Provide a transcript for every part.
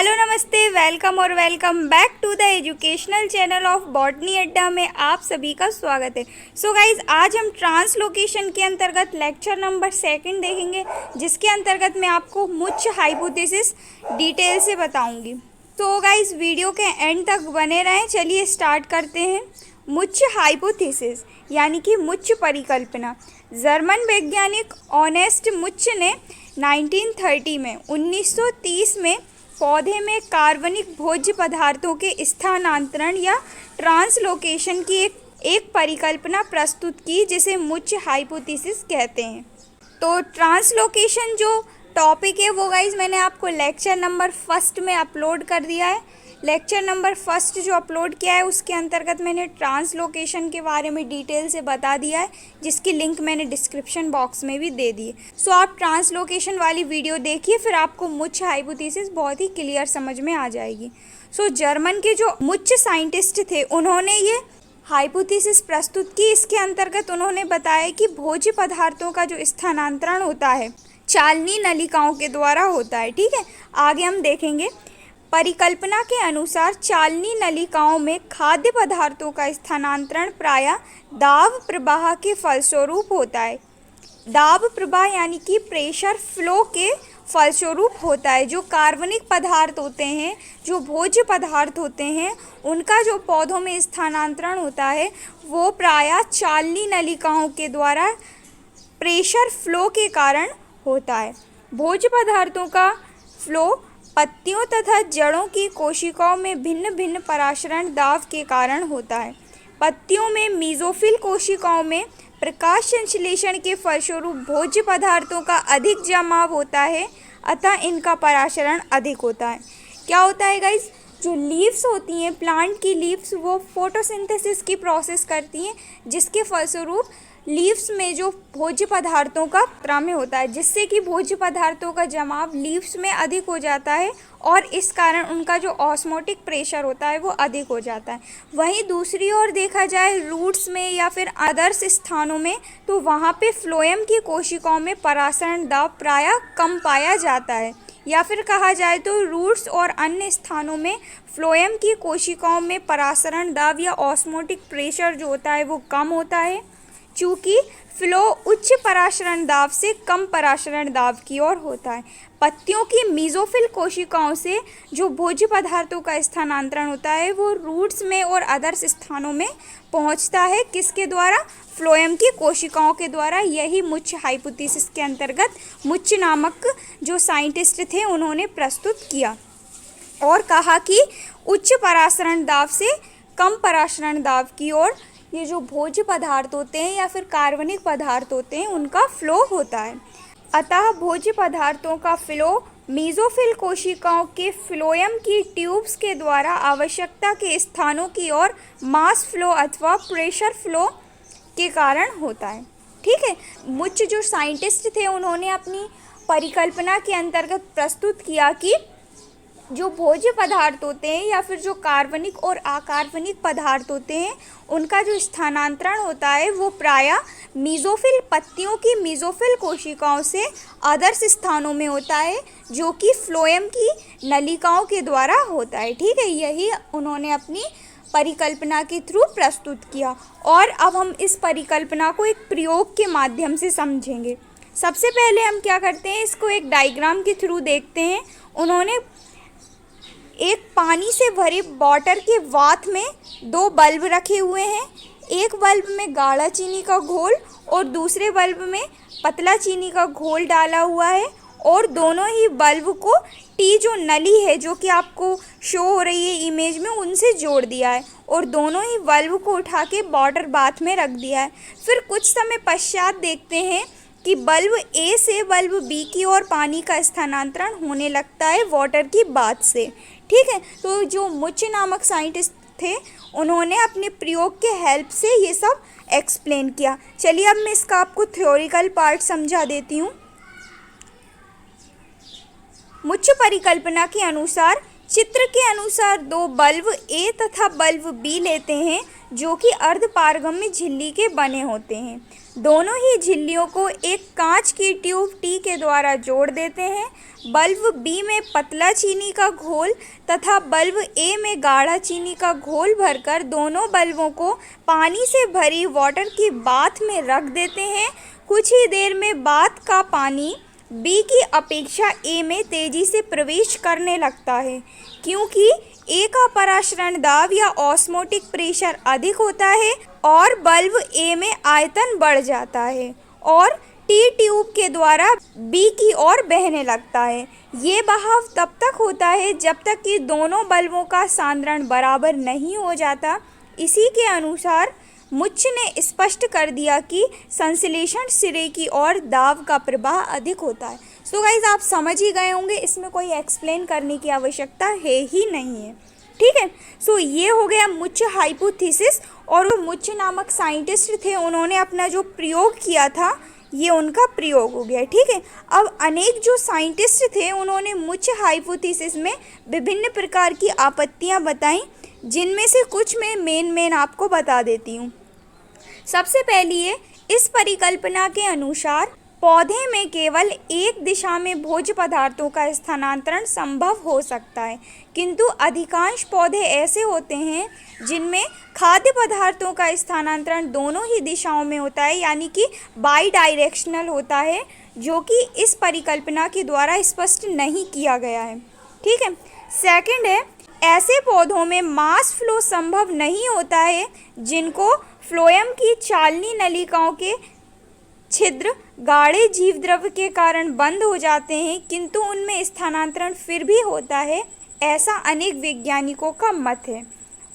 Hello नमस्ते, welcome और welcome back to the educational channel of botany Adda में आप सभी का स्वागत है। सो गाइज, आज हम ट्रांसलोकेशन के अंतर्गत लेक्चर नंबर 2 देखेंगे, जिसके अंतर्गत मैं आपको मुच्छ हाइपोथेसिस डिटेल से बताऊंगी। तो गाइज, वीडियो के एंड तक बने रहें। चलिए स्टार्ट करते हैं। मुच्छ हाइपोथेसिस यानी कि मुच्छ परिकल्पना। जर्मन वैज्ञानिक ऑनेस्ट मुच्छ ने 1930 में पौधे में कार्बनिक भोज्य पदार्थों के स्थानांतरण या ट्रांसलोकेशन की एक परिकल्पना प्रस्तुत की, जिसे मुच्छ हाइपोथेसिस कहते हैं। तो ट्रांसलोकेशन जो टॉपिक है वो गाइज मैंने आपको लेक्चर नंबर 1 में अपलोड कर दिया है। लेक्चर नंबर 1 जो अपलोड किया है उसके अंतर्गत मैंने ट्रांसलोकेशन के बारे में डिटेल से बता दिया है, जिसकी लिंक मैंने डिस्क्रिप्शन बॉक्स में भी दे दी है। सो आप ट्रांसलोकेशन वाली वीडियो देखिए, फिर आपको मुच्छ हाइपोथेसिस बहुत ही क्लियर समझ में आ जाएगी। सो जर्मन के जो मुच्छ साइंटिस्ट थे उन्होंने ये हाइपोथेसिस प्रस्तुत की। इसके अंतर्गत उन्होंने बताया कि भोज्य पदार्थों का जो स्थानांतरण होता है चालनी नलिकाओं के द्वारा होता है। ठीक है, आगे हम देखेंगे। परिकल्पना के अनुसार चालनी नलिकाओं में खाद्य पदार्थों का स्थानांतरण प्रायः दाब प्रवाह के फलस्वरूप होता है। दाब प्रवाह यानी कि प्रेशर फ्लो के फलस्वरूप होता है। जो कार्बनिक पदार्थ होते हैं, जो भोज्य पदार्थ होते हैं, उनका जो पौधों में स्थानांतरण होता है वो प्रायः चालनी नलिकाओं के द्वारा प्रेशर फ्लो के कारण होता है। भोज्य पदार्थों का फ्लो पत्तियों तथा जड़ों की कोशिकाओं में भिन्न भिन्न परासरण दाब के कारण होता है। पत्तियों में मीजोफिल कोशिकाओं में प्रकाश संश्लेषण के फलस्वरूप भोज्य पदार्थों का अधिक जमाव होता है, अतः इनका परासरण अधिक होता है। क्या होता है गाइज, जो लीव्स होती हैं, प्लांट की लीव्स, वो फोटोसिंथेसिस की प्रोसेस करती हैं, जिसके फलस्वरूप लीव्स में जो भोज्य पदार्थों का मात्रा में होता है, जिससे कि भोज्य पदार्थों का जमाव लीव्स में अधिक हो जाता है और इस कारण उनका जो ऑस्मोटिक प्रेशर होता है वो अधिक हो जाता है। वहीं दूसरी ओर देखा जाए रूट्स में या फिर अदर्स स्थानों में, तो वहाँ पे फ्लोएम की कोशिकाओं में परासरण दाब प्रायः कम पाया जाता है, या फिर कहा जाए तो रूट्स और अन्य स्थानों में फ्लोएम की कोशिकाओं में परासरण दाब या ऑस्मोटिक प्रेशर जो होता है वो कम होता है, चूँकि फ्लो उच्च परासरण दाब से कम परासरण दाब की ओर होता है। पत्तियों की मीजोफिल कोशिकाओं से जो भोज्य पदार्थों का स्थानांतरण होता है वो रूट्स में और अदर्स स्थानों में पहुंचता है, किसके द्वारा? फ्लोएम की कोशिकाओं के द्वारा। यही मुच्छ हाइपोथेसिस के अंतर्गत मुच्छ नामक जो साइंटिस्ट थे उन्होंने प्रस्तुत किया और कहा कि उच्च परासरण दाब से कम परासरण दाब की ओर ये जो भोज्य पदार्थ होते हैं या फिर कार्बनिक पदार्थ होते हैं उनका फ्लो होता है। अतः भोज्य पदार्थों का फ्लो मीजोफिल कोशिकाओं के फ्लोएम की ट्यूब्स के द्वारा आवश्यकता के स्थानों की ओर मास फ्लो अथवा प्रेशर फ्लो के कारण होता है। ठीक है, मुच्छ जो साइंटिस्ट थे उन्होंने अपनी परिकल्पना के अंतर्गत प्रस्तुत किया कि जो भोज्य पदार्थ होते हैं या फिर जो कार्बनिक और अकार्बनिक पदार्थ होते हैं उनका जो स्थानांतरण होता है वो प्रायः मीजोफिल पत्तियों की मीजोफिल कोशिकाओं से अदर्स स्थानों में होता है, जो कि फ्लोएम की नलिकाओं के द्वारा होता है। ठीक है, यही उन्होंने अपनी परिकल्पना के थ्रू प्रस्तुत किया। और अब हम इस परिकल्पना को एक प्रयोग के माध्यम से समझेंगे। सबसे पहले हम क्या करते हैं, इसको एक डायग्राम के थ्रू देखते हैं। उन्होंने एक पानी से भरे वाटर के वात में 2 बल्ब रखे हुए हैं। एक बल्ब में गाढ़ा चीनी का घोल और दूसरे बल्ब में पतला चीनी का घोल डाला हुआ है, और दोनों ही बल्ब को टी जो नली है जो कि आपको शो हो रही है इमेज में, उनसे जोड़ दिया है और दोनों ही बल्ब को उठा के वाटर बाथ में रख दिया है। फिर कुछ समय पश्चात देखते हैं कि बल्ब ए से बल्ब बी की ओर पानी का स्थानांतरण होने लगता है वाटर की बाथ से। ठीक है, तो जो मुच्छ नामक साइंटिस्ट थे उन्होंने अपने प्रयोग के हेल्प से ये सब एक्सप्लेन किया। चलिए अब मैं इसका आपको थ्योरिकल पार्ट समझा देती हूँ। मुच्छ परिकल्पना के अनुसार चित्र के अनुसार 2 बल्ब ए तथा बल्ब बी लेते हैं, जो कि अर्धपारगम्य झिल्ली के बने होते हैं। दोनों ही झिल्लियों को एक कांच की ट्यूब टी के द्वारा जोड़ देते हैं। बल्ब बी में पतला चीनी का घोल तथा बल्ब ए में गाढ़ा चीनी का घोल भरकर दोनों बल्बों को पानी से भरी वाटर की बाथ में रख देते हैं। कुछ ही देर में बाथ का पानी बी की अपेक्षा ए में तेजी से प्रवेश करने लगता है, क्योंकि ए का पराशरण दाब या ऑस्मोटिक प्रेशर अधिक होता है और बल्ब ए में आयतन बढ़ जाता है और टी ट्यूब के द्वारा बी की ओर बहने लगता है। ये बहाव तब तक होता है जब तक कि दोनों बल्बों का सांद्रण बराबर नहीं हो जाता। इसी के अनुसार मुच ने स्पष्ट कर दिया कि संश्लेषण सिरे की ओर दाब का प्रवाह अधिक होता है। सो गाइज, आप समझ ही गए होंगे, इसमें कोई एक्सप्लेन करने की आवश्यकता है ही नहीं है। ठीक है, सो ये हो गया मुच हाइपोथेसिस। और वो मुच नामक साइंटिस्ट थे, उन्होंने अपना जो प्रयोग किया था ये उनका प्रयोग हो गया। ठीक है, अब अनेक जो साइंटिस्ट थे उन्होंने मुच हाइपोथेसिस में विभिन्न प्रकार की आपत्तियां बताई, जिनमें से कुछ मैं मेन आपको बता देती हूँ। सबसे पहली है, इस परिकल्पना के अनुसार पौधे में केवल एक दिशा में भोज्य पदार्थों का स्थानांतरण संभव हो सकता है, किंतु अधिकांश पौधे ऐसे होते हैं जिनमें खाद्य पदार्थों का स्थानांतरण दोनों ही दिशाओं में होता है, यानी कि बाई डायरेक्शनल होता है, जो कि इस परिकल्पना के द्वारा स्पष्ट नहीं किया गया है। ठीक है, सेकंड है, ऐसे पौधों में मास फ्लो संभव नहीं होता है जिनको फ्लोएम की चालनी नलिकाओं के छिद्र गाढ़े जीव द्रव्य के कारण बंद हो जाते हैं, किंतु उनमें स्थानांतरण फिर भी होता है, ऐसा अनेक वैज्ञानिकों का मत है।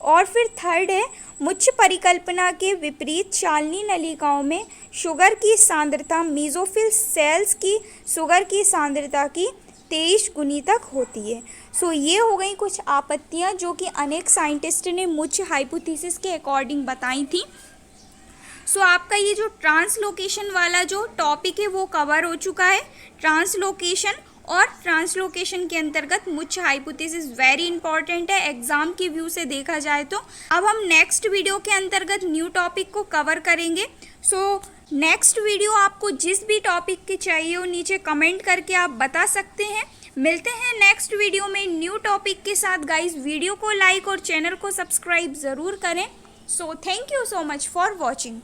और फिर थर्ड है, मुच्छ परिकल्पना के विपरीत चालनी नलिकाओं में शुगर की सांद्रता मीजोफिल सेल्स की शुगर की सांद्रता की 23 गुनी तक होती है। सो ये हो गई कुछ आपत्तियां जो कि अनेक साइंटिस्ट ने मुच्छ हाइपोथेसिस के अकॉर्डिंग बताई थी। सो आपका ये जो ट्रांसलोकेशन वाला जो टॉपिक है वो कवर हो चुका है। ट्रांसलोकेशन और ट्रांसलोकेशन के अंतर्गत मुच्छ हाइपोथेसिस वेरी इंपॉर्टेंट है एग्जाम के व्यू से देखा जाए तो। अब हम नेक्स्ट वीडियो के अंतर्गत न्यू टॉपिक को कवर करेंगे। सो नेक्स्ट वीडियो आपको जिस भी टॉपिक की चाहिए हो नीचे कमेंट करके आप बता सकते हैं। मिलते हैं नेक्स्ट वीडियो में न्यू टॉपिक के साथ। गाइस, वीडियो को लाइक और चैनल को सब्सक्राइब ज़रूर करें। So thank you so much for watching.